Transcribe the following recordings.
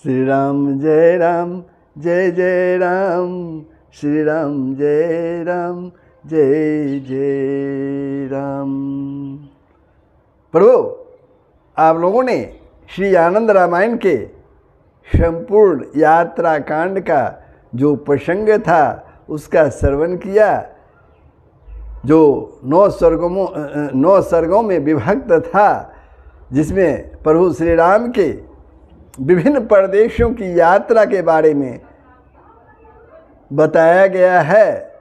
श्री राम जय राम जय जय राम, श्री राम जय राम जय जय राम। प्रभु, आप लोगों ने श्री आनंद रामायण के संपूर्ण यात्रा कांड का जो प्रसंग था उसका श्रवण किया, जो 9 सर्गों में विभक्त था, जिसमें प्रभु श्री राम के विभिन्न प्रदेशों की यात्रा के बारे में बताया गया है।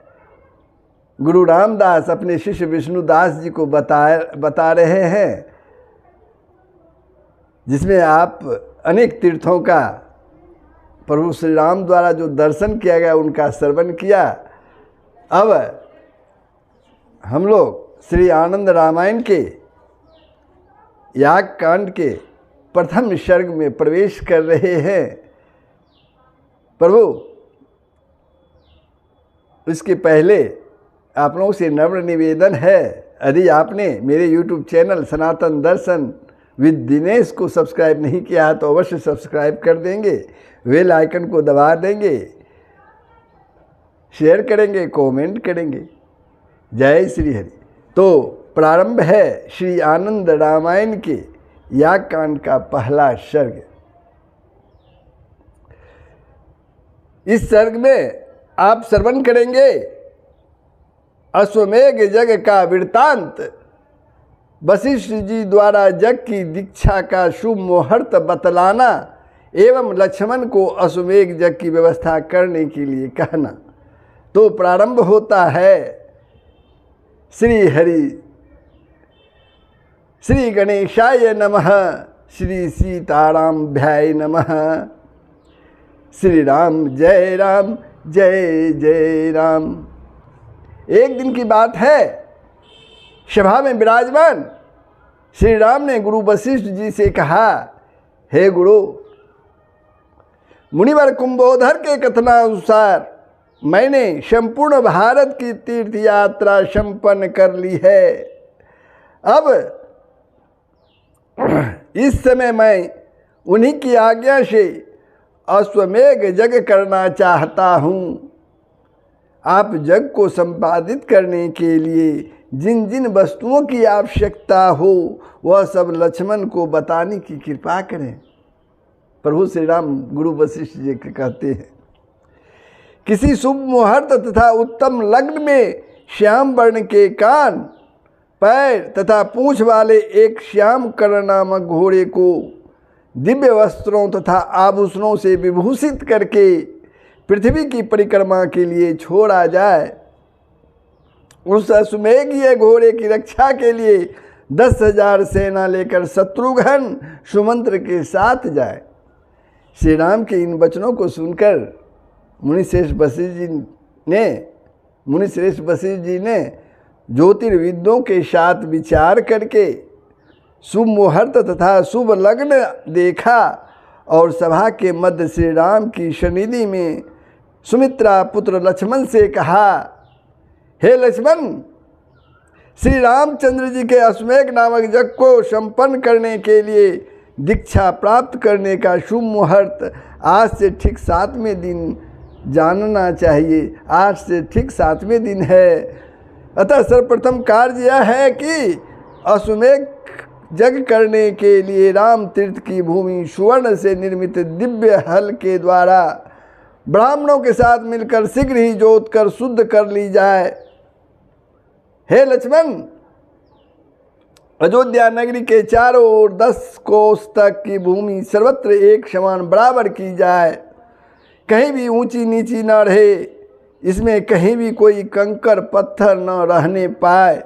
गुरु रामदास अपने शिष्य विष्णुदास जी को बता रहे हैं, जिसमें आप अनेक तीर्थों का प्रभु श्री राम द्वारा जो दर्शन किया गया उनका श्रवण किया। अब हम लोग श्री आनंद रामायण के याग कांड के प्रथम सर्ग में प्रवेश कर रहे हैं। प्रभु, इसके पहले आप लोगों से नम्र निवेदन है, यदि आपने मेरे YouTube channel Sanatan Darshan with Dinesh को सब्सक्राइब नहीं किया है तो अवश्य सब्सक्राइब कर देंगे, बेल आइकन को दबा देंगे, शेयर करेंगे, कमेंट करेंगे। जय श्री हरि। तो प्रारंभ है श्री आनंद रामायण के याग कांड का पहला सर्ग। इस सर्ग में आप श्रवण करेंगे अश्वमेघ यज्ञ का वृत्तांत, वशिष्ठ जी द्वारा यज्ञ की दीक्षा का शुभ मुहूर्त बतलाना एवं लक्ष्मण को अश्वमेघ यज्ञ की व्यवस्था करने के लिए कहना। तो प्रारंभ होता है श्री हरि श्री गणेशाय नमः, श्री सीतारामभ्याय नमः, श्री राम जय जय राम। एक दिन की बात है, सभा में विराजमान श्री राम ने गुरु वशिष्ठ जी से कहा, हे गुरु, मुनिवर कुंभोधर के कथनानुसार मैंने संपूर्ण भारत की तीर्थ यात्रा संपन्न कर ली है। अब इस समय मैं उन्हीं की आज्ञा से अश्वमेघ यज्ञ करना चाहता हूँ। आप यज्ञ को संपादित करने के लिए जिन जिन वस्तुओं की आवश्यकता हो वह सब लक्ष्मण को बताने की कृपा करें। प्रभु श्री राम गुरु वशिष्ठ जी कहते हैं, किसी शुभ मुहूर्त तथा उत्तम लग्न में श्याम वर्ण के कान, पैर तथा पूंछ वाले एक श्याम कर्ण नामक घोड़े को दिव्य वस्त्रों तथा आभूषणों से विभूषित करके पृथ्वी की परिक्रमा के लिए छोड़ा जाए। उस अश्वमेघीय घोड़े की रक्षा के लिए 10,000 सेना लेकर शत्रुघ्न सुमंत्र के साथ जाए। श्री राम के इन वचनों को सुनकर मुनिश्रेष्ठ वशिष्ठ जी ने ज्योतिर्विदों के साथ विचार करके शुभ मुहूर्त तथा शुभ लग्न देखा और सभा के मध्य श्री राम की सन्निधि में सुमित्रा पुत्र लक्ष्मण से कहा, हे लक्ष्मण, श्री रामचंद्र जी के अश्वमेघ नामक यज्ञ को संपन्न करने के लिए दीक्षा प्राप्त करने का शुभ मुहूर्त आज से ठीक 7वें दिन जानना चाहिए। आज से ठीक 7वें दिन है। अतः सर्वप्रथम कार्य यह है कि अश्वमेघ यज्ञ करने के लिए राम तीर्थ की भूमि सुवर्ण से निर्मित दिव्य हल के द्वारा ब्राह्मणों के साथ मिलकर शीघ्र ही जोत कर शुद्ध कर ली जाए। हे लक्ष्मण, अयोध्या नगरी के चारों ओर 10 कोस तक की भूमि सर्वत्र एक समान बराबर की जाए, कहीं भी ऊंची नीची न रहे, इसमें कहीं भी कोई कंकर पत्थर न रहने पाए।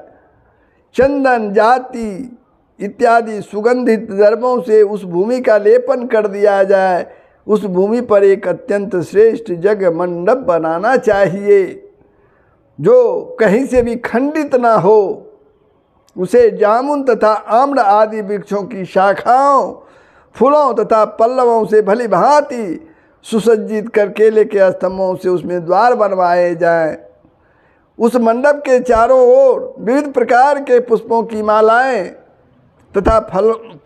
चंदन, जाति इत्यादि सुगंधित द्रव्यों से उस भूमि का लेपन कर दिया जाए। उस भूमि पर एक अत्यंत श्रेष्ठ यज्ञ मंडप बनाना चाहिए जो कहीं से भी खंडित ना हो। उसे जामुन तथा आम्र आदि वृक्षों की शाखाओं, फूलों तथा पल्लवों से भली भांति सुसज्जित कर केले के स्तंभों से उसमें द्वार बनवाए जाएं। उस मंडप के चारों ओर विविध प्रकार के पुष्पों की मालाएं तथा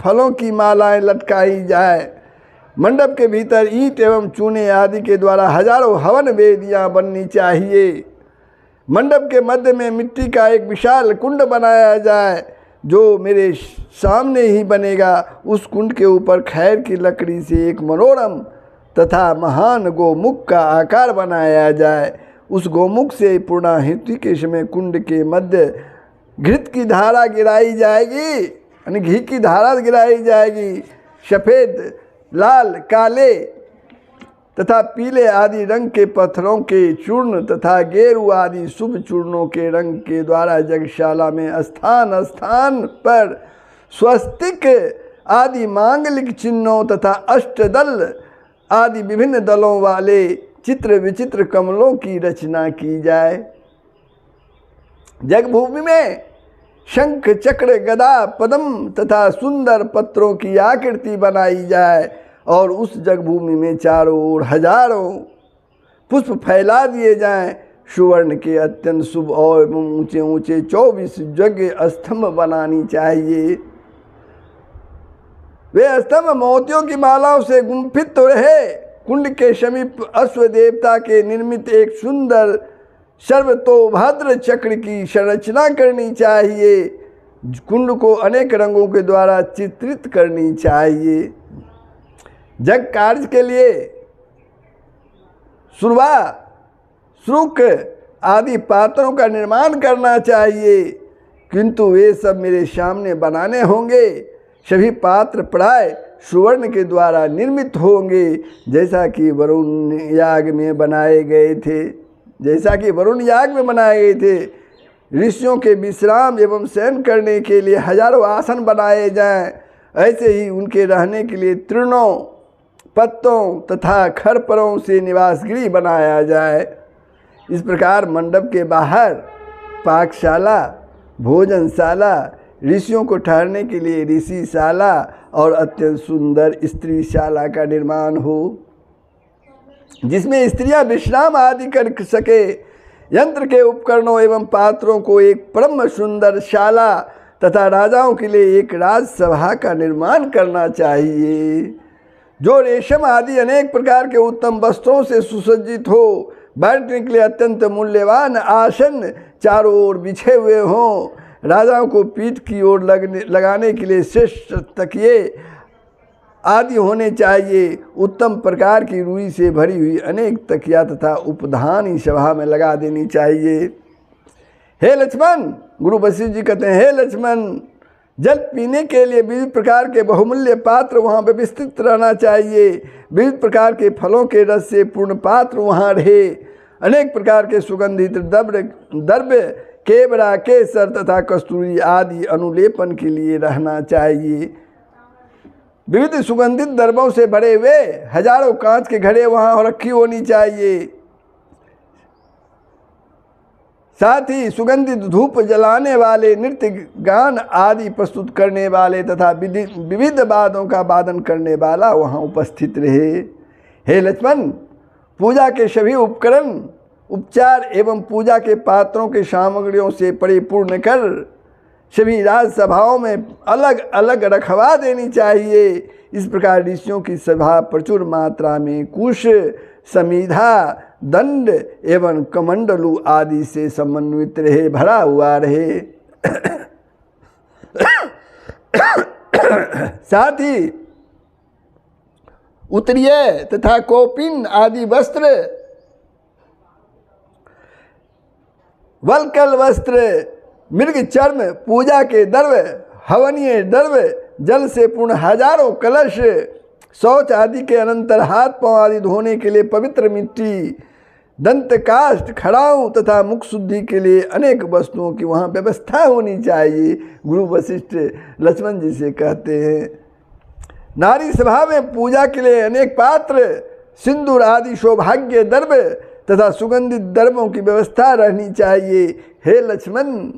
फलों की मालाएं लटकाई जाए। मंडप के भीतर ईंट एवं चूने आदि के द्वारा हजारों हवन वेदियां बननी चाहिए। मंडप के मध्य में मिट्टी का एक विशाल कुंड बनाया जाए, जो मेरे सामने ही बनेगा। उस कुंड के ऊपर खैर की लकड़ी से एक मनोरम तथा महान गोमुख का आकार बनाया जाए। उस गोमुख से पूर्णाहुति के समय कुंड के मध्य घृत की धारा गिराई जाएगी, यानी घी की धारा गिराई जाएगी। सफ़ेद, लाल, काले तथा पीले आदि रंग के पत्थरों के चूर्ण तथा गेरू आदि शुभ चूर्णों के रंग के द्वारा यज्ञशाला में स्थान स्थान पर स्वस्तिक आदि मांगलिक चिन्हों तथा अष्टदल आदि विभिन्न दलों वाले चित्र विचित्र कमलों की रचना की जाए। जगभूमि में शंख, चक्र, गदा, पद्म तथा सुंदर पत्रों की आकृति बनाई जाए और उस जगभूमि में चारों ओर हजारों पुष्प फैला दिए जाएं। सुवर्ण के अत्यंत शुभ और ऊंचे ऊंचे 24 यज्ञ स्तंभ बनानी चाहिए। वे स्तंभ मोतियों की मालाओं से गुंफित तो रहे। कुंड के समीप अश्व देवता के निर्मित एक सुंदर सर्वतोभद्र चक्र की संरचना करनी चाहिए। कुंड को अनेक रंगों के द्वारा चित्रित करनी चाहिए। जग कार्य के लिए सुरवा, श्रुक आदि पात्रों का निर्माण करना चाहिए, किंतु वे सब मेरे सामने बनाने होंगे। सभी पात्र प्राय सुवर्ण के द्वारा निर्मित होंगे, जैसा कि वरुण याग में बनाए गए थे। ऋषियों के विश्राम एवं शयन करने के लिए हजारों आसन बनाए जाएं। ऐसे ही उनके रहने के लिए तृणों, पत्तों तथा खरपरों से निवास गृह बनाया जाए। इस प्रकार मंडप के बाहर पाकशाला, भोजनशाला, ऋषियों को ठहरने के लिए ऋषिशाला और अत्यंत सुंदर स्त्रीशाला का निर्माण हो, जिसमें स्त्रियां विश्राम आदि कर सके। यंत्र के उपकरणों एवं पात्रों को एक परम सुंदर शाला तथा राजाओं के लिए एक राजसभा का निर्माण करना चाहिए, जो रेशम आदि अनेक प्रकार के उत्तम वस्त्रों से सुसज्जित हो। बैठने के लिए अत्यंत मूल्यवान आसन चारों ओर बिछे हुए हों। राजाओं को पीठ की ओर लगाने के लिए श्रेष्ठ तकिए आदि होने चाहिए। उत्तम प्रकार की रुई से भरी हुई अनेक तकिया तथा उपधान ही सभा में लगा देनी चाहिए। हे लक्ष्मण, गुरु वशिष्ठ जी कहते हैं, हे लक्ष्मण, जल पीने के लिए विविध प्रकार के बहुमूल्य पात्र वहाँ व्यवस्थित रहना चाहिए। विविध प्रकार के फलों के रस से पूर्ण पात्र वहाँ रहे। अनेक प्रकार के सुगंधित द्रव्य, केवड़ा, केसर तथा कस्तूरी आदि अनुलेपन के लिए रहना चाहिए। विविध सुगंधित द्रव्यों से भरे हुए हजारों कांच के घड़े वहाँ रखी होनी चाहिए। साथ ही सुगंधित धूप जलाने वाले, नृत्य गान आदि प्रस्तुत करने वाले तथा विविध वाद्यों का वादन करने वाला वहाँ उपस्थित रहे। हे लक्ष्मण, पूजा के सभी उपकरण, उपचार एवं पूजा के पात्रों के सामग्रियों से परिपूर्ण कर सभी राजसभाओं में अलग अलग रखवा देनी चाहिए। इस प्रकार ऋषियों की सभा प्रचुर मात्रा में कुश, समीधा, दंड एवं कमंडलू आदि से समन्वित रहे, भरा हुआ रहे। साथ ही उत्तरीय तथा कौपीन आदि वस्त्र, वल्कल वस्त्र, मृग चर्म, पूजा के द्रव्य, हवनीय द्रव्य, जल से पूर्ण हजारों कलश, शौच आदि के अनंतर हाथ पांव आदि धोने के लिए पवित्र मिट्टी, दंत काष्ठ, खड़ाऊ तथा मुख शुद्धि के लिए अनेक वस्तुओं की वहाँ व्यवस्था होनी चाहिए। गुरु वशिष्ठ लक्ष्मण जी से कहते हैं, नारी सभा में पूजा के लिए अनेक पात्र, सिंदूर आदि सौभाग्य द्रव्य तथा सुगंधित द्रव्यों की व्यवस्था रहनी चाहिए। हे लक्ष्मण,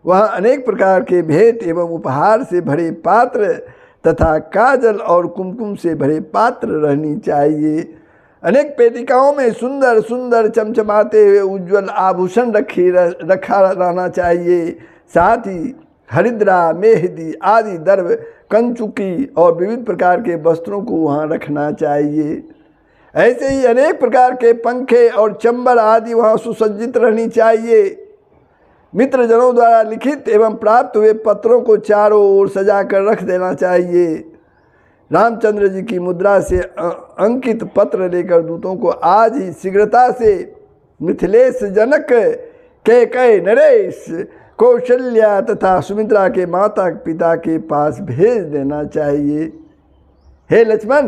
वहाँ अनेक प्रकार के भेंट एवं उपहार से भरे पात्र तथा काजल और कुमकुम से भरे पात्र रहनी चाहिए। अनेक पेटिकाओं में सुंदर सुंदर चमचमाते हुए उज्ज्वल आभूषण रखा रहना चाहिए। साथ ही हरिद्रा, मेहंदी आदि द्रव्य कंचुकी और विविध प्रकार के वस्त्रों को वहाँ रखना चाहिए। ऐसे ही अनेक प्रकार के पंखे और चंबल आदि वहाँ सुसज्जित रहनी चाहिए। मित्रजनों द्वारा लिखित एवं प्राप्त हुए पत्रों को चारों ओर सजा कर रख देना चाहिए। रामचंद्र जी की मुद्रा से अंकित पत्र लेकर दूतों को आज ही शीघ्रता से मिथिलेश, जनक, कैकेयी, नरेश, कौशल्या तथा सुमित्रा के माता पिता के पास भेज देना चाहिए। हे लक्ष्मण,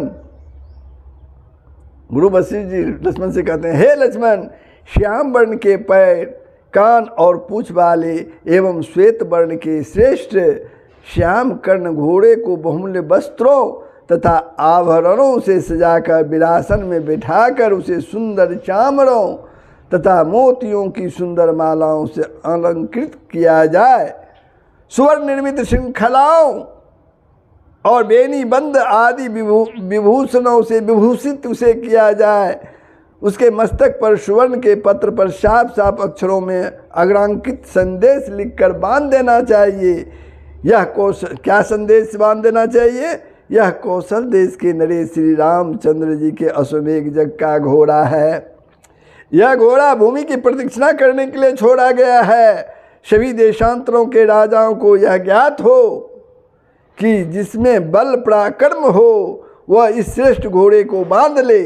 गुरु वशिष्ठ जी लक्ष्मण से कहते हैं, हे लक्ष्मण, श्याम वर्ण के पैर, कान और पूंछ वाले एवं श्वेत वर्ण के श्रेष्ठ श्याम कर्ण घोड़े को बहुमूल्य वस्त्रों तथा आभरणों से सजाकर विरासन में बिठाकर उसे सुंदर चामरों तथा मोतियों की सुंदर मालाओं से अलंकृत किया जाए। सुवर्ण निर्मित श्रृंखलाओं और बेनी बंद आदि विभूषणों से विभूषित उसे किया जाए। उसके मस्तक पर सुवर्ण के पत्र पर साफ साफ अक्षरों में अग्रांकित संदेश लिखकर बांध देना चाहिए। यह कौशल, क्या संदेश बांध देना चाहिए? यह कौशल देश के नरेश श्री रामचंद्र जी के अश्वमेघ जग का घोड़ा है। यह घोड़ा भूमि की प्रदक्षिणा करने के लिए छोड़ा गया है। सभी देशांतरों के राजाओं को यह ज्ञात हो कि जिसमें बल पराक्रम हो वह इस श्रेष्ठ घोड़े को बांध ले।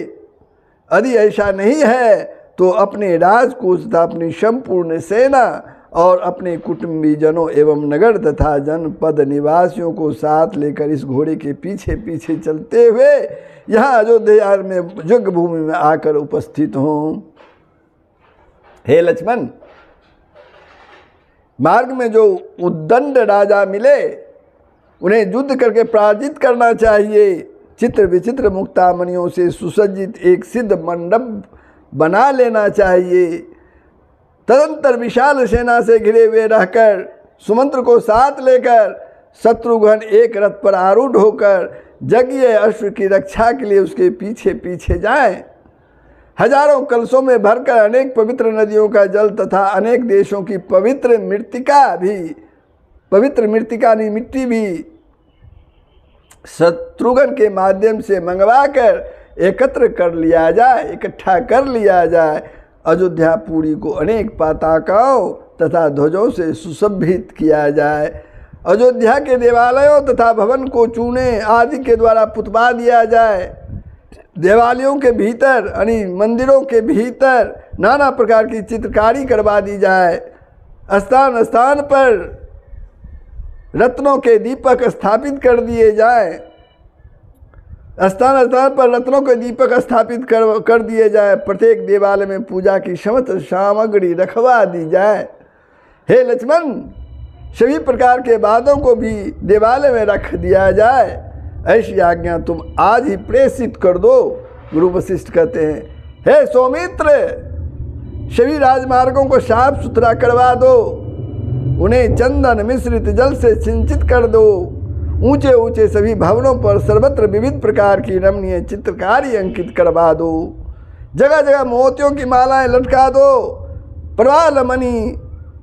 यदि ऐसा नहीं है तो अपने राजकोष तथा अपनी संपूर्ण सेना और अपने कुटुंबीजनों एवं नगर तथा जनपद निवासियों को साथ लेकर इस घोड़े के पीछे पीछे चलते हुए यहाँ अयोध्या में यज्ञ भूमि में आकर उपस्थित हों। हे लक्ष्मण, मार्ग में जो उद्दंड राजा मिले उन्हें युद्ध करके पराजित करना चाहिए। चित्र विचित्र मुक्तामणियों से सुसज्जित एक सिद्ध मंडप बना लेना चाहिए। तदंतर विशाल सेना से घिरे हुए रहकर सुमंत्र को साथ लेकर शत्रुघ्न एक रथ पर आरूढ़ होकर जगीय अश्व की रक्षा के लिए उसके पीछे पीछे जाएं। हजारों कलशों में भरकर अनेक पवित्र नदियों का जल तथा अनेक देशों की पवित्र मिट्टी भी शत्रुघ्न के माध्यम से मंगवाकर एकत्र कर लिया जाए, इकट्ठा कर लिया जाए। अयोध्यापुरी को अनेक पताकाओं तथा ध्वजों से सुशोभित किया जाए। अयोध्या के देवालयों तथा भवन को चूने आदि के द्वारा पुतवा दिया जाए। देवालयों के भीतर यानी मंदिरों के भीतर नाना प्रकार की चित्रकारी करवा दी जाए। स्थान स्थान पर रत्नों के दीपक स्थापित कर दिए जाए। स्थान स्थान पर रत्नों के दीपक स्थापित कर दिए जाए। प्रत्येक देवालय में पूजा की समस्त सामग्री रखवा दी जाए। हे लक्ष्मण, सभी प्रकार के वाद्यों को भी देवालय में रख दिया जाए। ऐसी आज्ञा तुम आज ही प्रेषित कर दो। गुरु वशिष्ठ कहते हैं, हे सौमित्र, सभी राजमार्गों को साफ सुथरा करवा दो। उन्हें चंदन मिश्रित जल से सिंचित कर दो। ऊंचे ऊंचे सभी भवनों पर सर्वत्र विविध प्रकार की रमणीय चित्रकारी अंकित करवा दो। जगह जगह मोतियों की मालाएं लटका दो। प्रवाल मणि,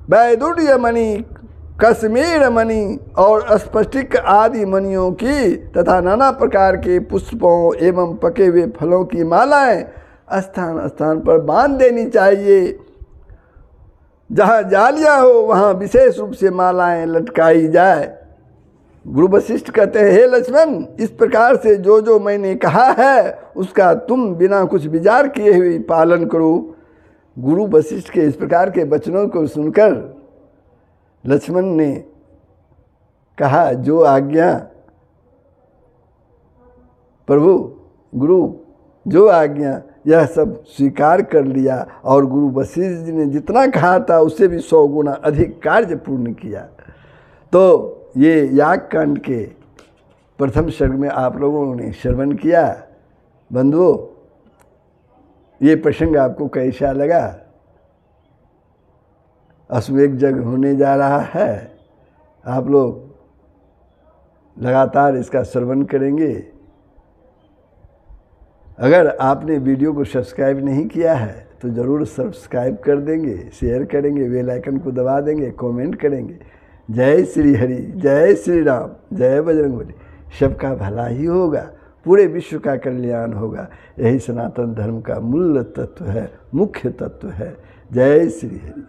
वैदुर्य मणि, कश्मीर मणि और स्फटिक आदि मणियों की तथा नाना प्रकार के पुष्पों एवं पके हुए फलों की मालाएं स्थान स्थान पर बांध देनी चाहिए। जहाँ जालियाँ हो वहाँ विशेष रूप से मालाएं लटकाई जाए। गुरु वशिष्ठ कहते हैं, हे लक्ष्मण, इस प्रकार से जो जो मैंने कहा है उसका तुम बिना कुछ विचार किए हुए पालन करो। गुरु वशिष्ठ के इस प्रकार के वचनों को सुनकर लक्ष्मण ने कहा, जो आज्ञा प्रभु, गुरु जो आज्ञा, यह सब स्वीकार कर लिया। और गुरु वशिष्ठ जी ने जितना कहा था उससे भी 100 गुना अधिक कार्य पूर्ण किया। तो ये यागकांड के प्रथम सर्ग में आप लोगों ने श्रवण किया। बंधुओं, ये प्रसंग आपको कैसा लगा? अश्वमेघ यज्ञ होने जा रहा है। आप लोग लगातार इसका श्रवण करेंगे। अगर आपने वीडियो को सब्सक्राइब नहीं किया है तो ज़रूर सब्सक्राइब कर देंगे, शेयर करेंगे, बेल आइकन को दबा देंगे, कमेंट करेंगे। जय श्री हरि, जय श्री राम, जय बजरंगबली। सबका भला ही होगा, पूरे विश्व का कल्याण होगा। यही सनातन धर्म का मूल तत्व है, मुख्य तत्व है। जय श्री हरि।